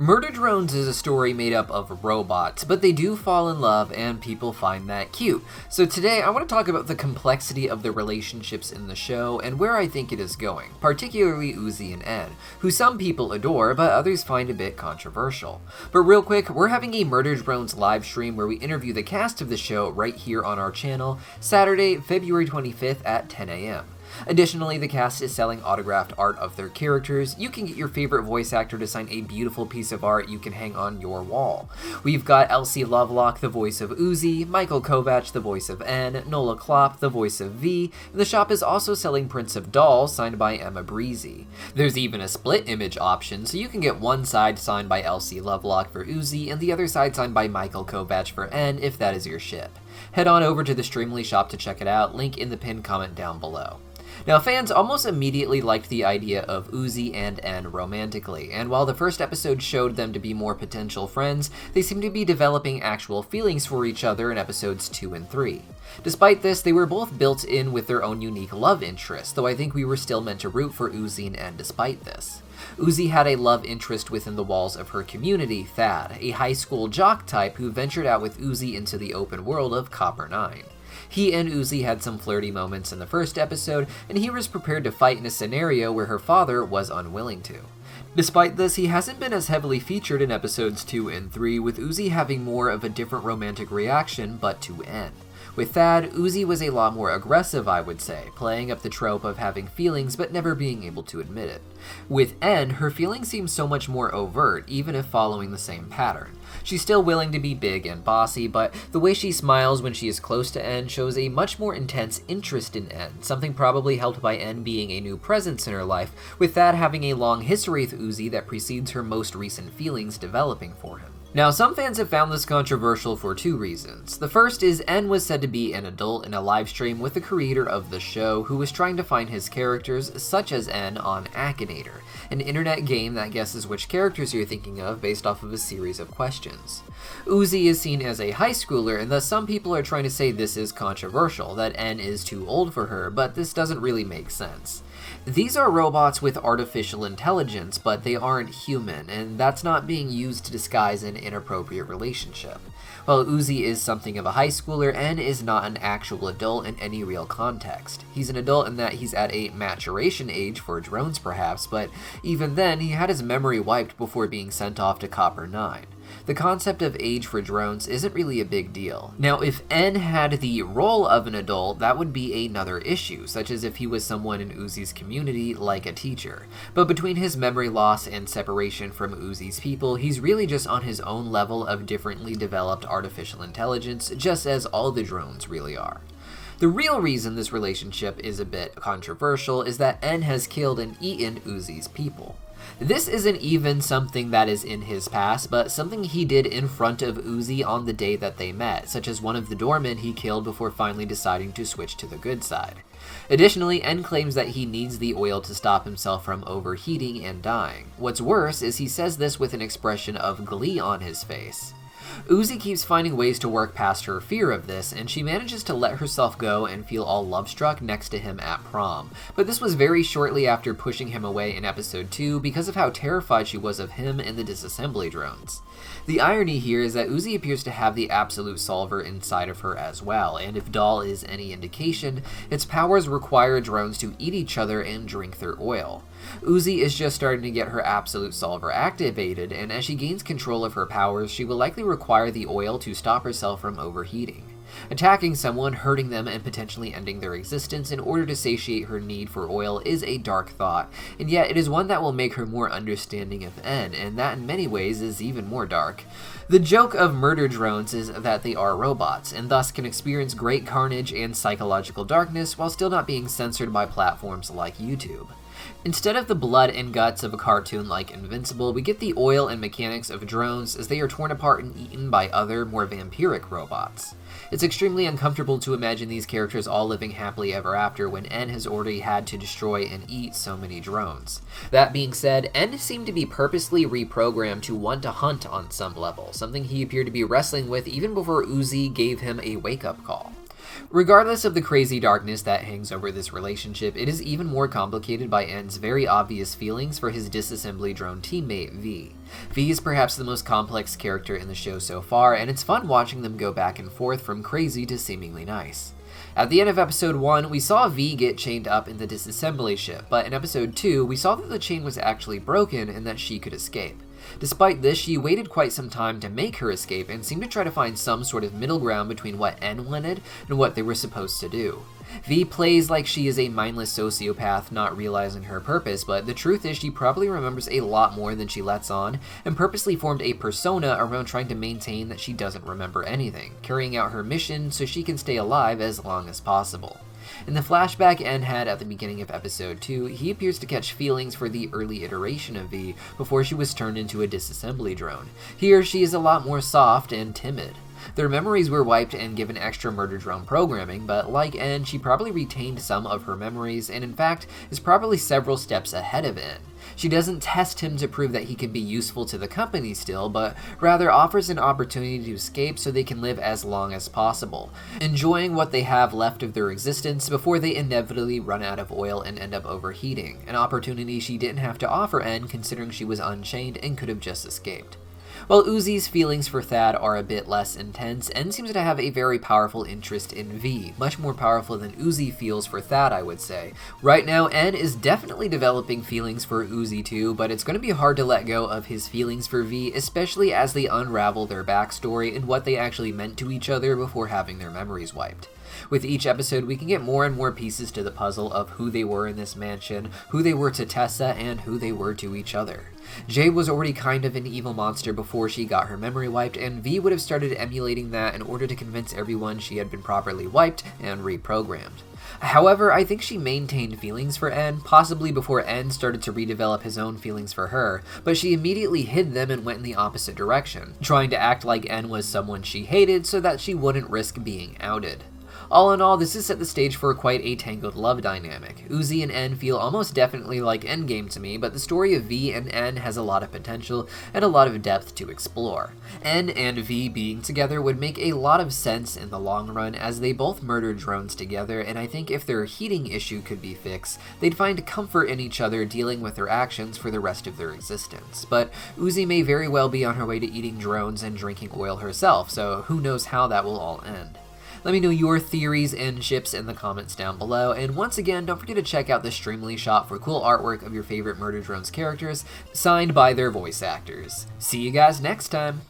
Murder Drones is a story made up of robots, but they do fall in love and people find that cute. So today I want to talk about the complexity of the relationships in the show and where I think it is going, particularly Uzi and En, who some people adore but others find a bit controversial. But real quick, we're having a Murder Drones live stream where we interview the cast of the show right here on our channel, Saturday, February 25th at 10 a.m. Additionally, the cast is selling autographed art of their characters. You can get your favorite voice actor to sign a beautiful piece of art you can hang on your wall. We've got Elsie Lovelock, the voice of Uzi, Michael Kovac, the voice of En, Nola Klopp, the voice of V, and the shop is also selling prints of dolls signed by Emma Breezy. There's even a split image option, so you can get one side signed by Elsie Lovelock for Uzi and the other side signed by Michael Kovac for En if that is your ship. Head on over to the Streamly shop to check it out, link in the pinned comment down below. Now, fans almost immediately liked the idea of Uzi and En romantically, and while the first episode showed them to be more potential friends, they seem to be developing actual feelings for each other in episodes 2 and 3. Despite this, they were both built in with their own unique love interests, though I think we were still meant to root for Uzi and En despite this. Uzi had a love interest within the walls of her community, Thad, a high school jock type who ventured out with Uzi into the open world of Copper 9. He and Uzi had some flirty moments in the first episode, and he was prepared to fight in a scenario where her father was unwilling to. Despite this, he hasn't been as heavily featured in episodes 2 and 3, with Uzi having more of a different romantic reaction, but to En. With Thad, Uzi was a lot more aggressive, I would say, playing up the trope of having feelings but never being able to admit it. With En, her feelings seem so much more overt, even if following the same pattern. She's still willing to be big and bossy, but the way she smiles when she is close to En shows a much more intense interest in En, something probably helped by En being a new presence in her life, with Thad having a long history with Uzi that precedes her most recent feelings developing for him. Now, some fans have found this controversial for two reasons. The first is En was said to be an adult in a livestream with the creator of the show, who was trying to find his characters, such as En, on Akinator, an internet game that guesses which characters you're thinking of based off of a series of questions. Uzi is seen as a high schooler, and thus some people are trying to say this is controversial, that En is too old for her, but this doesn't really make sense. These are robots with artificial intelligence, but they aren't human, and that's not being used to disguise an inappropriate relationship. While Uzi is something of a high schooler, En is not an actual adult in any real context. He's an adult in that he's at a maturation age for drones perhaps, but even then he had his memory wiped before being sent off to Copper 9. The concept of age for drones isn't really a big deal. Now, if En had the role of an adult, that would be another issue, such as if he was someone in Uzi's community, like a teacher. But between his memory loss and separation from Uzi's people, he's really just on his own level of differently developed artificial intelligence, just as all the drones really are. The real reason this relationship is a bit controversial is that En has killed and eaten Uzi's people. This isn't even something that is in his past, but something he did in front of Uzi on the day that they met, such as one of the doormen he killed before finally deciding to switch to the good side. Additionally, En claims that he needs the oil to stop himself from overheating and dying. What's worse is he says this with an expression of glee on his face. Uzi keeps finding ways to work past her fear of this, and she manages to let herself go and feel all love-struck next to him at prom. But this was very shortly after pushing him away in episode 2 because of how terrified she was of him and the disassembly drones. The irony here is that Uzi appears to have the absolute solver inside of her as well, and if Doll is any indication, its powers require drones to eat each other and drink their oil. Uzi is just starting to get her absolute solver activated, and as she gains control of her powers, she will likely require the oil to stop herself from overheating. Attacking someone, hurting them, and potentially ending their existence in order to satiate her need for oil is a dark thought, and yet it is one that will make her more understanding of En, and that in many ways is even more dark. The joke of murder drones is that they are robots, and thus can experience great carnage and psychological darkness while still not being censored by platforms like YouTube. Instead of the blood and guts of a cartoon like Invincible, we get the oil and mechanics of drones as they are torn apart and eaten by other, more vampiric robots. It's extremely uncomfortable to imagine these characters all living happily ever after when En has already had to destroy and eat so many drones. That being said, En seemed to be purposely reprogrammed to want to hunt on some level, something he appeared to be wrestling with even before Uzi gave him a wake-up call. Regardless of the crazy darkness that hangs over this relationship, it is even more complicated by N's very obvious feelings for his disassembly drone teammate, V. V is perhaps the most complex character in the show so far, and it's fun watching them go back and forth from crazy to seemingly nice. At the end of episode 1, we saw V get chained up in the disassembly ship, but in episode 2, we saw that the chain was actually broken and that she could escape. Despite this, she waited quite some time to make her escape and seemed to try to find some sort of middle ground between what N wanted and what they were supposed to do. V plays like she is a mindless sociopath not realizing her purpose, but the truth is she probably remembers a lot more than she lets on, and purposely formed a persona around trying to maintain that she doesn't remember anything, carrying out her mission so she can stay alive as long as possible. In the flashback N had at the beginning of episode 2, he appears to catch feelings for the early iteration of V before she was turned into a disassembly drone. Here she is a lot more soft and timid. Their memories were wiped and given extra murder drone programming, but like N, she probably retained some of her memories and in fact is probably several steps ahead of N. She doesn't test him to prove that he can be useful to the company still, but rather offers an opportunity to escape so they can live as long as possible, enjoying what they have left of their existence before they inevitably run out of oil and end up overheating, an opportunity she didn't have to offer N considering she was unchained and could have just escaped. While Uzi's feelings for Thad are a bit less intense, N seems to have a very powerful interest in V, much more powerful than Uzi feels for Thad, I would say. Right now, N is definitely developing feelings for Uzi too, but it's going to be hard to let go of his feelings for V, especially as they unravel their backstory and what they actually meant to each other before having their memories wiped. With each episode, we can get more and more pieces to the puzzle of who they were in this mansion, who they were to Tessa, and who they were to each other. Jade was already kind of an evil monster before she got her memory wiped, and V would have started emulating that in order to convince everyone she had been properly wiped and reprogrammed. However, I think she maintained feelings for N, possibly before N started to redevelop his own feelings for her, but she immediately hid them and went in the opposite direction, trying to act like N was someone she hated so that she wouldn't risk being outed. All in all, this has set the stage for quite a tangled love dynamic. Uzi and N feel almost definitely like Endgame to me, but the story of V and N has a lot of potential and a lot of depth to explore. N and V being together would make a lot of sense in the long run as they both murdered drones together, and I think if their heating issue could be fixed, they'd find comfort in each other dealing with their actions for the rest of their existence. But Uzi may very well be on her way to eating drones and drinking oil herself, so who knows how that will all end. Let me know your theories and ships in the comments down below, and once again, don't forget to check out the Streamly shop for cool artwork of your favorite Murder Drones characters, signed by their voice actors. See you guys next time!